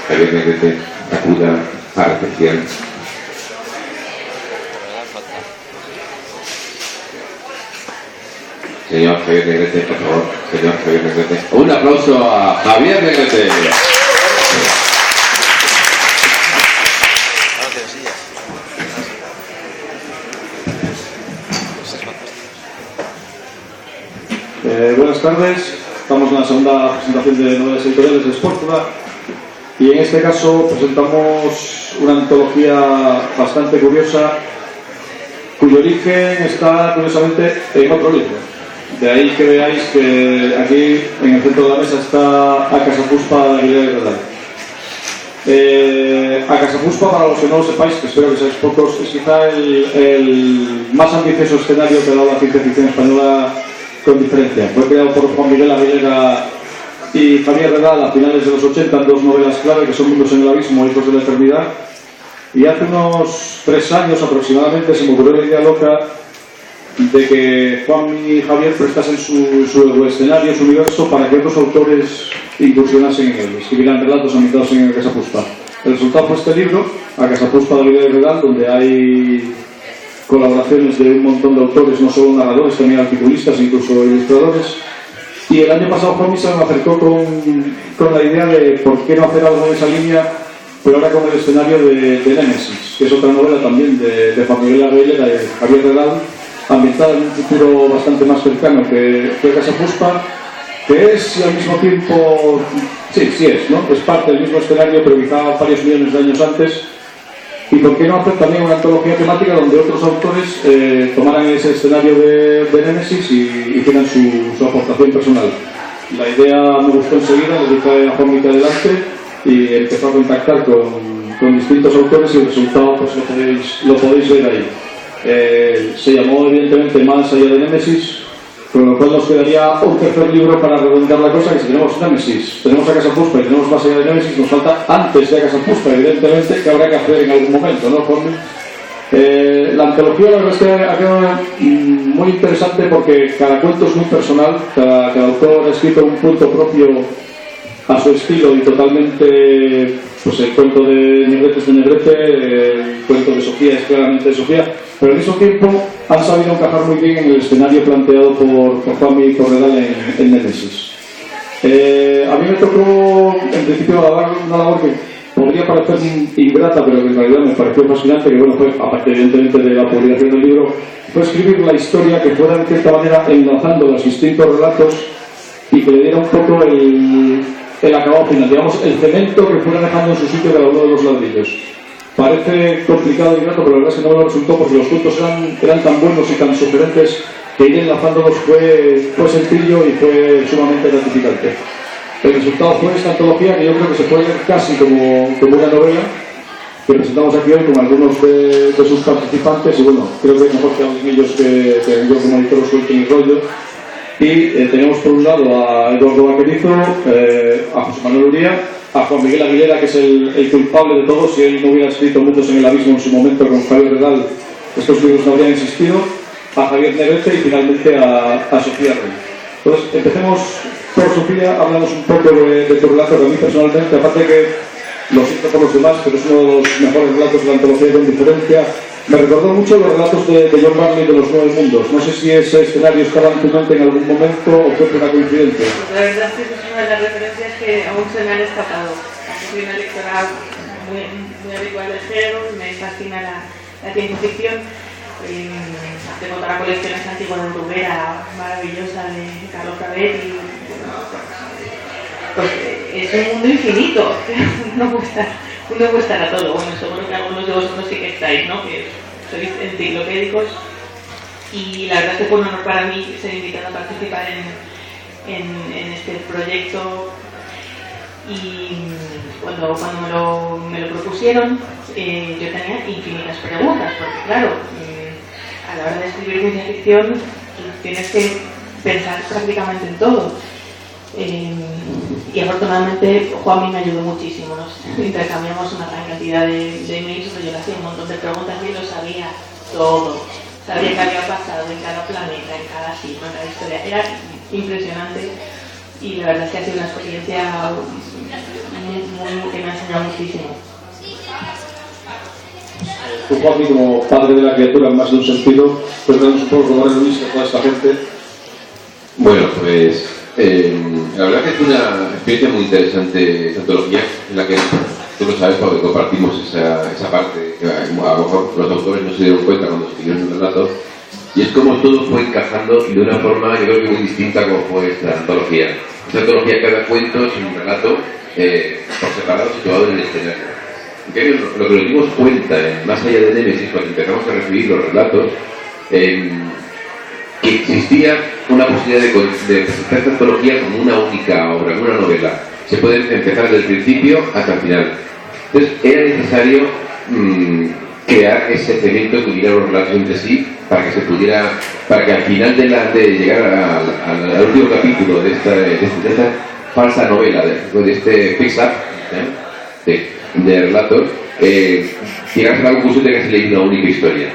Javier Negrete acuda a recepción. Señor Javier Negrete, por favor. Señor Javier Negrete. Un aplauso a Javier Negrete. Buenas tardes, estamos en la segunda presentación de novedades editoriales de Sportula y en este caso presentamos una antología bastante curiosa cuyo origen está curiosamente en otro libro. De ahí que veáis que aquí en el centro de la mesa está A Casapuspa de Aguilera y Redal. A Casapuspa, para los que no lo sepáis, que espero que seáis pocos, es quizá el más ambicioso escenario que ha dado la ciencia ficción española con diferencia. Fue creado por Juan Miguel Aguilera y Javier Redal a finales de los 80 en dos novelas clave que son Mundos en el Abismo y Hijos de la Eternidad. Y hace unos 3 años aproximadamente se me ocurrió la idea loca de que Juan y Javier prestasen su escenario, su universo, para que otros autores incursionasen en él, escribieran relatos ambientados en A Casapuspa. El resultado fue este libro, A Casapuspa de Aguilera y Redal, donde hay colaboraciones de un montón de autores, no solo narradores, también articulistas, incluso ilustradores. Y el año pasado Juan se me acercó con la idea de por qué no hacer algo en esa línea, pero ahora con el escenario de Némesis, que es otra novela también de Juan Miguel Aguilera y Javier Redal, ambientada en un futuro bastante más cercano que Casapuspa, que es y al mismo tiempo, sí es, ¿no? Es parte del mismo escenario, pero quizá varios millones de años antes. Y por qué no hacer también una antología temática donde otros autores tomaran ese escenario de Némesis y hicieran su aportación personal. La idea me gustó enseguida, le dije a Juan Mica adelante y empezó a contactar con distintos autores y el resultado pues lo podéis ver ahí. Se llamó evidentemente Más allá de Némesis, con lo cual nos quedaría un tercer libro para redondear la cosa, que si tenemos Némesis, tenemos A Casapuspa y tenemos Más allá de Némesis, nos falta antes de A Casapuspa, evidentemente, que habrá que hacer en algún momento, ¿no, Juan? La antología, la verdad es que ha quedado muy interesante porque cada cuento es muy personal, cada autor ha escrito un punto propio a su estilo y totalmente, pues el cuento de Negrete es de Negrete, el cuento de Sofía es claramente de Sofía, pero al mismo tiempo han sabido encajar muy bien en el escenario planteado por Juan y por Redal en Némesis. A mí me tocó en principio una labor que podría parecer ingrata, pero que en realidad me pareció fascinante, que bueno, fue, aparte evidentemente de la publicación del libro, fue escribir la historia que fuera de cierta manera enlazando los distintos relatos y que le diera un poco el acabado final, digamos, el cemento que fuera dejando en su sitio cada uno de los ladrillos. Parece complicado y grato, pero la verdad es que no me lo resultó porque los cuentos eran tan buenos y tan sugerentes que ir enlazándolos fue sencillo y fue sumamente gratificante. El resultado fue esta antología que yo creo que se puede leer casi como una novela que presentamos aquí hoy con algunos de sus participantes y bueno, creo que es mejor que hablen ellos que yo como editor os cuente mi rollo. Y tenemos por un lado a Eduardo Vaquerizo, a José Manuel Uría, a Juan Miguel Aguilera, que es el culpable de todo. Si él no hubiera escrito Mundos en el Abismo en su momento con Javier Redal, estos libros no habrían existido, a Javier Negrete y finalmente a Sofía Rey. Entonces, empecemos por Sofía, hablamos un poco de tu relato, que a mí personalmente, aparte que lo siento por los demás, pero es uno de los mejores relatos de la antología con diferencia. Me recordó mucho los relatos de John Barley de los 9 mundos. No sé si ese escenario estaba en tu mente en algún momento o fue una coincidencia. Pues la verdad es que es una de las referencias que aún se me han escapado. Soy una lectora muy habitual del género, me fascina la ciencia ficción. Tengo todas las colecciones antiguas de Rubera, maravillosa, de Carlos Cabet y pues es un mundo infinito. Uno puede estar a todo. Bueno, seguro que algunos de vosotros sí que estáis, ¿no? Que sois enciclopédicos y la verdad es que fue un honor para mí ser invitada a participar en este proyecto y cuando me lo propusieron yo tenía infinitas preguntas porque claro, a la hora de escribir ciencia ficción tienes que pensar prácticamente en todo. Y afortunadamente Juanmi me ayudó muchísimo, nos intercambiamos una gran cantidad de emails, yo le hacía un montón de preguntas y lo sabía todo, sabía qué había pasado en cada planeta, en cada signo, en cada historia, era impresionante y la verdad es que ha sido una experiencia muy que me ha enseñado muchísimo. Tú, Juanmi, como padre de la criatura en más de un sentido, cuéntanos un poco cómo reuniste a toda esta gente. Bueno, pues la verdad que es una experiencia muy interesante esa antología, en la que tú lo sabes porque compartimos esa parte que a lo mejor los autores no se dieron cuenta cuando escribieron el relato, y es como todo fue encajando de una forma, yo creo que muy distinta como fue esta antología. Esta antología, cada cuento es un relato por separado, situado en el escenario. En cambio, lo que nos dimos cuenta, más allá de Némesis, cuando empezamos a recibir los relatos, que existía una posibilidad de presentar esta antología como una única obra, como una novela. Se puede empezar desde el principio hasta el final. Entonces, era necesario crear ese cemento que uniera los relatos entre sí para que se pudiera, para que al final de llegar al último capítulo de esta falsa novela, de este fix-up de relatos, llegar a la conclusión de que se leía una única historia.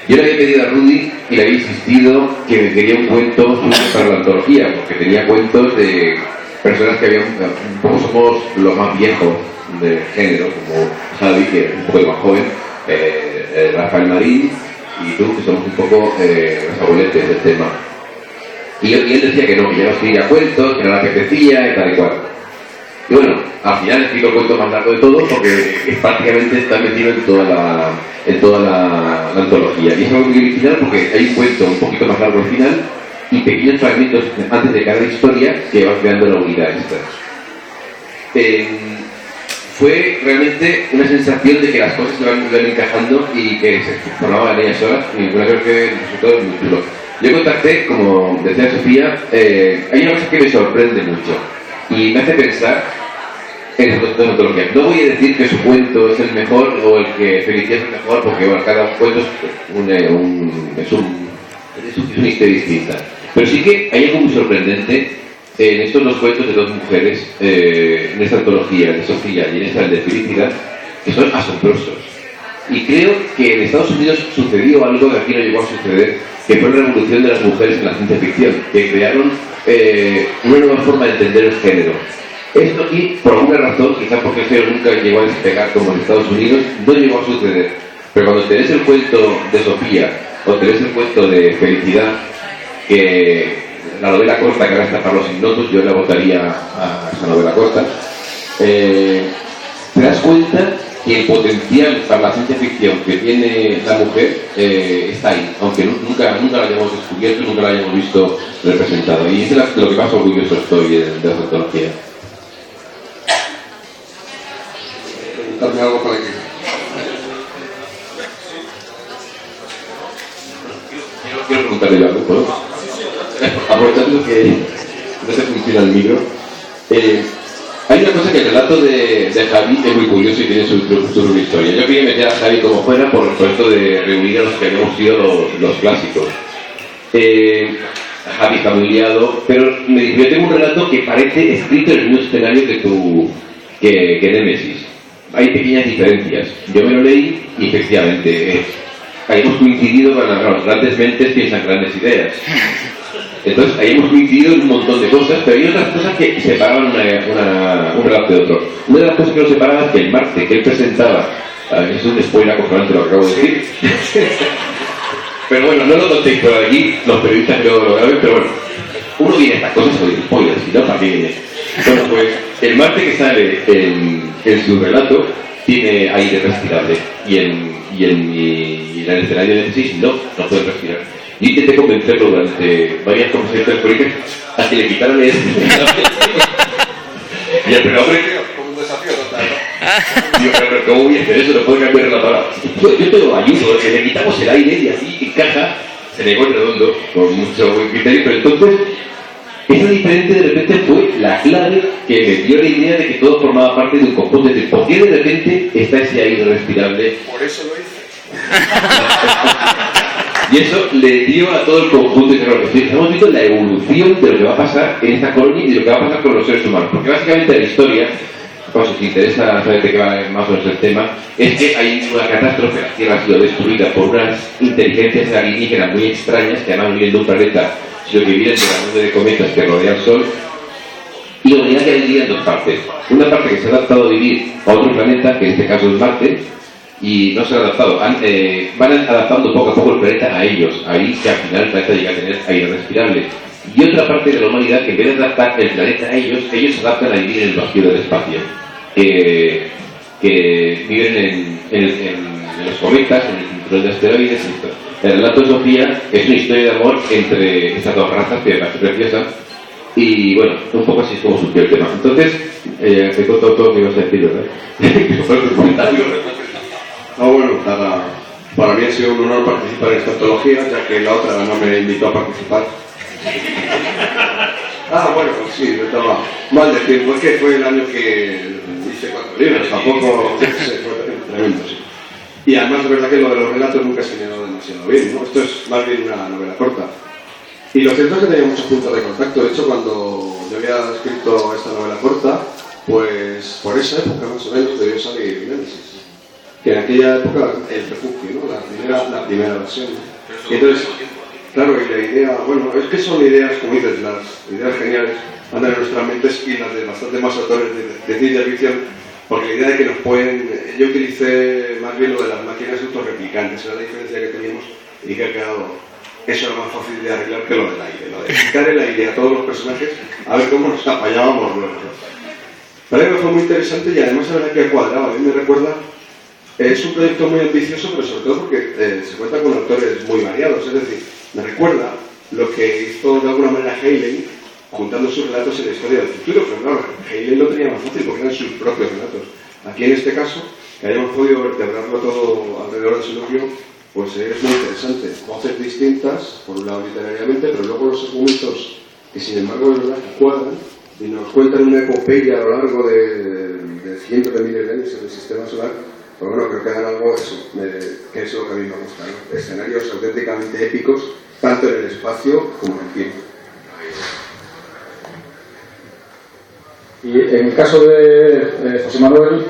Yo le había pedido a Rudy y le había insistido que me quería un cuento para la antología, porque tenía cuentos de personas que habían, un poco somos los más viejos del género, como Javi, que es un poco más joven, Rafael Marín y tú, que somos un poco los abueletes del tema. Y él decía que no, que ya no escribía cuentos, que no le apetecía y tal y cual. Y bueno, al final he escrito el cuento más largo de todo porque prácticamente está metido en toda la antología. Y es algo muy original porque hay un cuento un poquito más largo al final y pequeños fragmentos antes de cada historia que van creando la unidad esta. Fue realmente una sensación de que las cosas se van encajando y que se formaban en ellas solas, y bueno, creo que el resultado es muy chulo. Yo contacté, como decía Sofía, hay una cosa que me sorprende mucho y me hace pensar en esta antología. No voy a decir que su cuento es el mejor o el que Felicia es el mejor, porque bueno, cada cuento es una historia distinta. Pero sí que hay algo muy sorprendente en estos dos cuentos de dos mujeres, en esta antología de Sofía y en esta de Felicidad, que son asombrosos. Y creo que en Estados Unidos sucedió algo que aquí no llegó a suceder, que fue la revolución de las mujeres en la ciencia ficción, que crearon una nueva forma de entender el género. Esto aquí, por alguna razón, quizás porque el género nunca llegó a despegar como en Estados Unidos, no llegó a suceder. Pero cuando tenés el cuento de Sofía o tenés el cuento de Felicidad, que la novela corta que ahora está para los ignotos, yo la votaría a esa novela corta, te das cuenta que el potencial para la ciencia ficción que tiene la mujer está ahí, aunque nunca la hayamos descubierto, nunca la hayamos visto representado. Y eso es lo que más orgulloso estoy de la antología. Preguntarme algo para que... Quiero preguntarle algo, ¿no? Aprovechando que no se funciona el micro. Hay una cosa que el relato de Javi es muy curioso y tiene su historia. Yo quería meter a Javi como fuera por esto de reunir a los que habíamos sido los clásicos. Javi está muy liado, pero yo tengo un relato que parece escrito en el mismo escenario que Némesis. Hay pequeñas diferencias. Yo me lo leí y efectivamente hayamos coincidido con las grandes mentes piensan grandes ideas. Entonces, hayamos coincidido en un montón de cosas, pero hay otras cosas que separaban un relato de otro. Una de las cosas que lo separaban es que el Marte que él presentaba, es un spoiler acojonante lo que acabo de decir, pero bueno, no lo contéis por aquí, los periodistas que lo graben, pero bueno, uno viene a estas cosas con spoilers, si no, ¿para qué viene? Bueno, pues el Marte que sale en su relato tiene aire respirable y en el escenario de Némesis no puede respirar. Yo intenté convencerlo durante varias conversaciones telefónicas a que le quitaran el y el pero hombre, como un desafío total, ¿no? Digo, pero ¿cómo voy a hacer eso? No puedo cambiar la palabra. Yo te lo ayudo, que le quitamos el aire y así encaja, se le encuentra redondo, con mucho buen criterio, pero entonces esa diferencia de repente fue la clave que me dio la idea de que todo formaba parte de un conjunto. Es decir, ¿por qué de repente está ese aire respirable? Por eso lo hice. Y eso le dio a todo el conjunto de terror. Estamos viendo la evolución de lo que va a pasar en esta colonia y de lo que va a pasar con los seres humanos. Porque básicamente la historia, pues si te interesa saber de qué va más o menos el tema, es que hay una catástrofe, la Tierra ha sido destruida por unas inteligencias alienígenas muy extrañas que además no vienen de un planeta, sino que vienen de la nube de cometas que rodea el Sol. y la humanidad queda dividida en dos partes. Una parte que se ha adaptado a vivir a otro planeta, que en este caso es Marte, y no se ha adaptado, van adaptando poco a poco el planeta a ellos, ahí que al final el planeta llega a tener aire respirable. Y otra parte de la humanidad que en vez de adaptar el planeta a ellos se adaptan a vivir en el vacío del espacio, que viven en los cometas, en el cinturón de asteroides. El relato de Sofía es una historia de amor entre estas dos razas, que me parece preciosa, y bueno, un poco así es como surgió el tema. Entonces, te he contado todo lo que ibas a decir, ¿verdad? No, bueno, para mí ha sido un honor participar en esta antología, ya que la otra no me invitó a participar. Bueno, sí, estaba mal decir, porque fue el año que hice 4 libros, tampoco fue tremendo, sí. Y además es verdad que lo de los relatos nunca se me ha dado demasiado bien, ¿no? Esto es más bien una novela corta. Y lo cierto es que tenía muchos puntos de contacto. De hecho, cuando yo había escrito esta novela corta, pues por esa época más o menos debió salir Némesis. Que en aquella época el refugio, ¿no? La primera versión. Y entonces, claro, y la idea, bueno, es que son ideas, como dices, las ideas geniales andan en nuestras mentes y las de bastante más autores de ciencia ficción. Porque la idea de que nos pueden... Yo utilicé más bien lo de las máquinas autorreplicantes, era la diferencia que teníamos y que ha quedado... Eso era más fácil de arreglar que lo del aire, lo de quitar el aire a todos los personajes a ver cómo nos apañábamos luego. Para mí me fue muy interesante y además la verdad que cuadraba, a mí me recuerda... Es un proyecto muy ambicioso, pero sobre todo porque se cuenta con autores muy variados, es decir, me recuerda lo que hizo de alguna manera Heinlein juntando sus relatos en la historia del futuro, pero claro, Heinlein lo tenía más fácil porque eran sus propios relatos. Aquí en este caso, que hayamos podido vertebrarlo todo alrededor de su núcleo, pues es muy interesante. Voces distintas, por un lado literariamente, pero luego los argumentos que sin embargo de verdad que cuadran y nos cuentan una epopeya a lo largo de cientos de miles de años en el sistema solar. Pues bueno, creo que dan algo de eso, que es lo que a mí me gusta, ¿no? Escenarios auténticamente épicos, tanto en el espacio como en el tiempo. Y en el caso de José Manuel,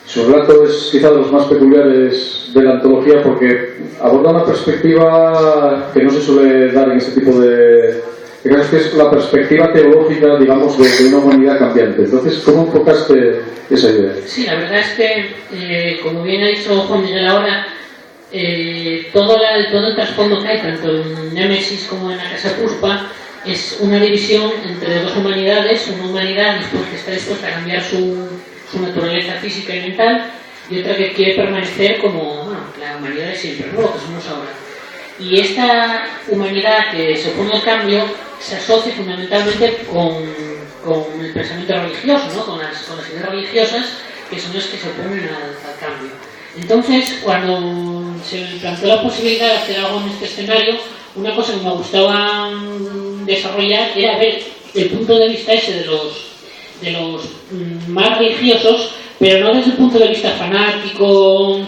su relato es quizá de los más peculiares de la antología porque aborda una perspectiva que no se suele dar en este tipo de casos, que es la perspectiva teológica, digamos, de una humanidad cambiante. Entonces, ¿cómo enfocaste esa idea? Sí, la verdad es que, como bien ha dicho Juan Miguel ahora, todo el trasfondo que hay, tanto en Némesis como en la Casa Puspa, es una división entre dos humanidades, una humanidad que está dispuesta a cambiar su naturaleza física y mental, y otra que quiere permanecer como la humanidad de siempre, ¿no? Lo que somos ahora. Y esta humanidad que se opone al cambio se asocia fundamentalmente con el pensamiento religioso, ¿no? con las ideas religiosas, que son las que se oponen al cambio. Entonces, cuando se planteó la posibilidad de hacer algo en este escenario, una cosa que me gustaba desarrollar era ver el punto de vista ese de los más religiosos, pero no desde el punto de vista fanático,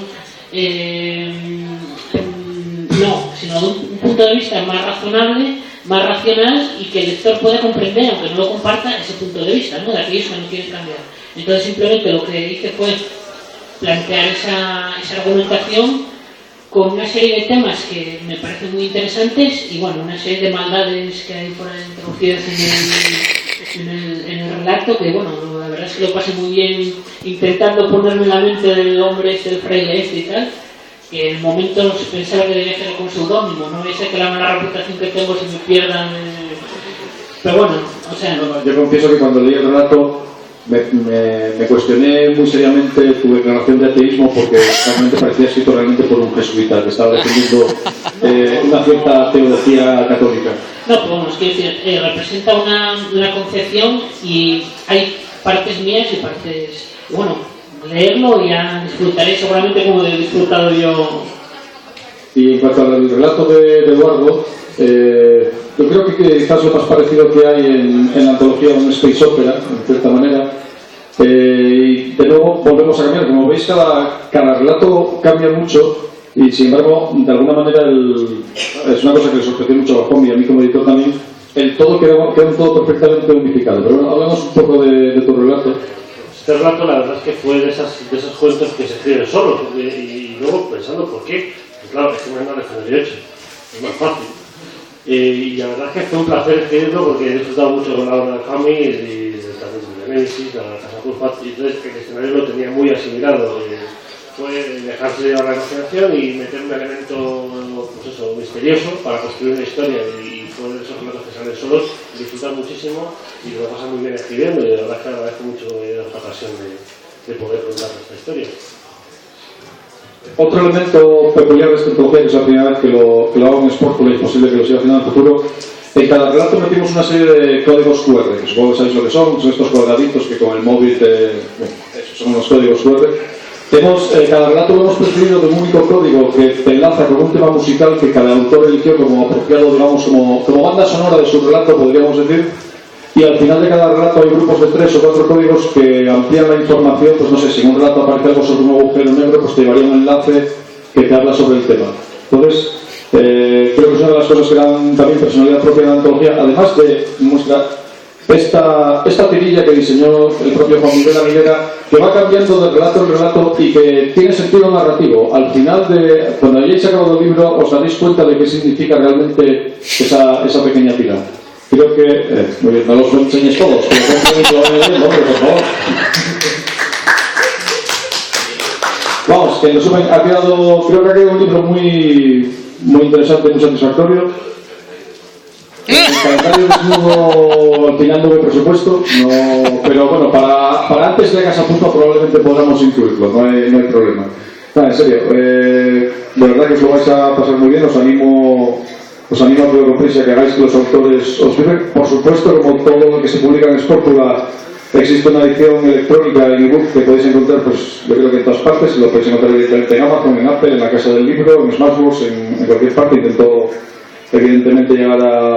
no, sino de un punto de vista más razonable, más racional, y que el lector pueda comprender, aunque no lo comparta, ese punto de vista, ¿no? De aquellos que no quieren cambiar. Entonces simplemente lo que hice fue plantear esa argumentación con una serie de temas que me parecen muy interesantes y bueno, una serie de maldades que hay por ahí introducidas en el relato, que bueno, la verdad es que lo pasé muy bien intentando ponerme en la mente del hombre este, del fraile este y tal, que en momentos pensaba que debía ser con seudónimo, no voy a ser que la mala reputación que tengo se me pierdan, pero bueno, o sea... No, yo confieso que cuando leí el relato me cuestioné muy seriamente tu declaración de ateísmo, porque realmente parecía escrito realmente por un jesuita que estaba defendiendo una cierta teología católica. No, pero bueno, es que representa una concepción y hay partes mías y partes... Bueno, leerlo y ya disfrutaré seguramente como he disfrutado yo. Y en cuanto al relato de Eduardo, yo creo que quizás lo más parecido que hay en la antología un space opera, en cierta manera, y de nuevo volvemos a cambiar. Como veis, cada relato cambia mucho y sin embargo, de alguna manera es una cosa que le sorprendió mucho a Juan y a mí como editor también, el todo queda un todo perfectamente unificado. Pero bueno, hablamos un poco de tu relato. Este relato la verdad es que fue de esos cuentos que se escriben solos y luego pensando por qué. Pues claro, escribiendo en el género 8 es más fácil. Y la verdad es que fue un placer escribirlo porque he disfrutado mucho con la obra de Jami y también Némesis, la Casa Puspa, y entonces el escenario lo tenía muy asimilado. Fue dejarse llevar la imaginación y meter un elemento, pues eso, misterioso para construir una historia, y fue de esos relatos que salen solos, disfrutar muchísimo y lo pasa muy bien escribiendo, y la verdad es que agradezco mucho esta ocasión de poder contar esta historia. Otro elemento peculiar de esta antología, que es la primera vez que lo hago en Sportula y es posible que lo siga haciendo en el futuro, en cada relato metimos una serie de códigos QR, que supongo que sabéis lo que son estos cuadraditos que con el móvil esos son los códigos QR. Cada relato lo hemos preferido de un único código que te enlaza con un tema musical que cada autor eligió como apropiado, digamos, como banda sonora de su relato, podríamos decir. Y al final de cada relato hay grupos de 3 o 4 códigos que amplían la información. Pues no sé, si en un relato aparece algo sobre un agujero negro, pues te llevaría un enlace que te habla sobre el tema. Entonces, creo que es una de las cosas que dan también personalidad propia de la antología, además de nuestra esta tirilla que diseñó el propio Juan Miguel Aguilera, que va cambiando de relato en relato y que tiene sentido narrativo. Al final, cuando hayáis acabado el libro, os daréis cuenta de qué significa realmente esa pequeña tira. Creo que... muy bien, no los enseñes todos, que por favor. Vamos, en resumen, creo que ha quedado un libro muy interesante, muy satisfactorio. El calendario desnudo al final no hay presupuesto, pero bueno, para antes de Casa Puspa probablemente podamos incluirlo, no hay problema. En serio, de verdad que os lo vais a pasar muy bien, os animo a que lo compréis y a que hagáis que los autores os firmen. Por supuesto, como todo lo que se publica en Sportula, existe una edición electrónica en ebook que podéis encontrar, pues yo creo que en todas partes. Lo podéis encontrar directamente en Amazon, en Apple, en la Casa del Libro, en Smashbox, en cualquier parte. Intento evidentemente llegar a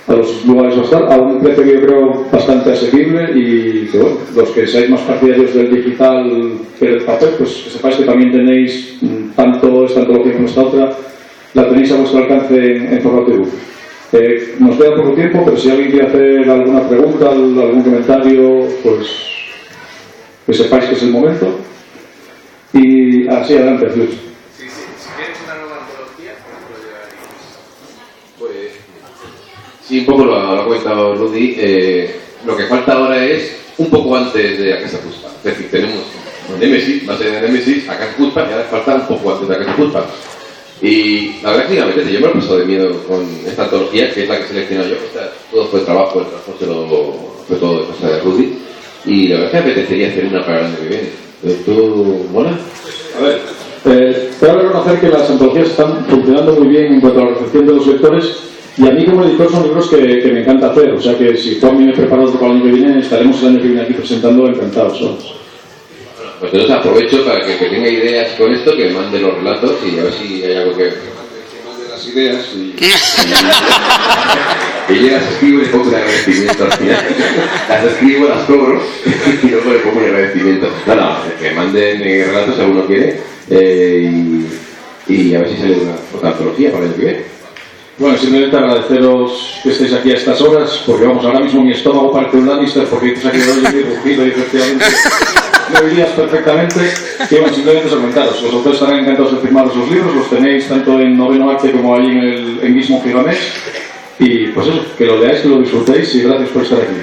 los lugares a un precio que yo creo bastante asequible, y que bueno, los que seáis más partidarios del digital que del papel, pues que sepáis que también tenéis tanto esta antología como esta otra, la tenéis a vuestro alcance en formato ebook. Nos queda poco tiempo, pero si alguien quiere hacer alguna pregunta, algún comentario, pues que sepáis que es el momento. Y así, adelante, Luis. Sí, un poco lo ha comentado Rudy. Lo que falta ahora es un poco antes de la Casa Puspa. Es decir, tenemos Némesis, base de Némesis, a Casa Puspa, y ahora falta un poco antes de la Casa Puspa. Y la verdad es que me apetece. Yo me he pasado de miedo con esta antología, que es la que he seleccionado yo. Todo fue trabajo, el trabajo fue todo de cosa de Rudy. Y la verdad es que me apetecería hacer una para el año que viene. ¿Tú mola? A ver, tengo que reconocer que las antologías están funcionando muy bien en cuanto a la recepción de los lectores. Y a mí como editor son libros que me encanta hacer, o sea que si Juan viene preparado para el año que viene, estaremos el año que viene aquí presentando encantados. Pues entonces aprovecho para que tenga ideas con esto, que me mande los relatos y a ver si hay algo que mande las ideas y yo las escribo y le pongo un agradecimiento al final. Las escribo, las cobro y luego le pongo un agradecimiento. No, que manden relatos si alguno quiere, y a ver si sale otra antología para el año que viene. Bueno, simplemente agradeceros que estéis aquí a estas horas, porque vamos, ahora mismo mi estómago parece un Lannister, porque dices aquí de hoy rugido y efectivamente lo oirías perfectamente. Y bueno, simplemente os comentaros, los autores estarán encantados de firmaros los libros, los tenéis tanto en Noveno Arte como ahí en Guismo Gironés, y pues eso, que lo leáis, que lo disfrutéis, y gracias por estar aquí.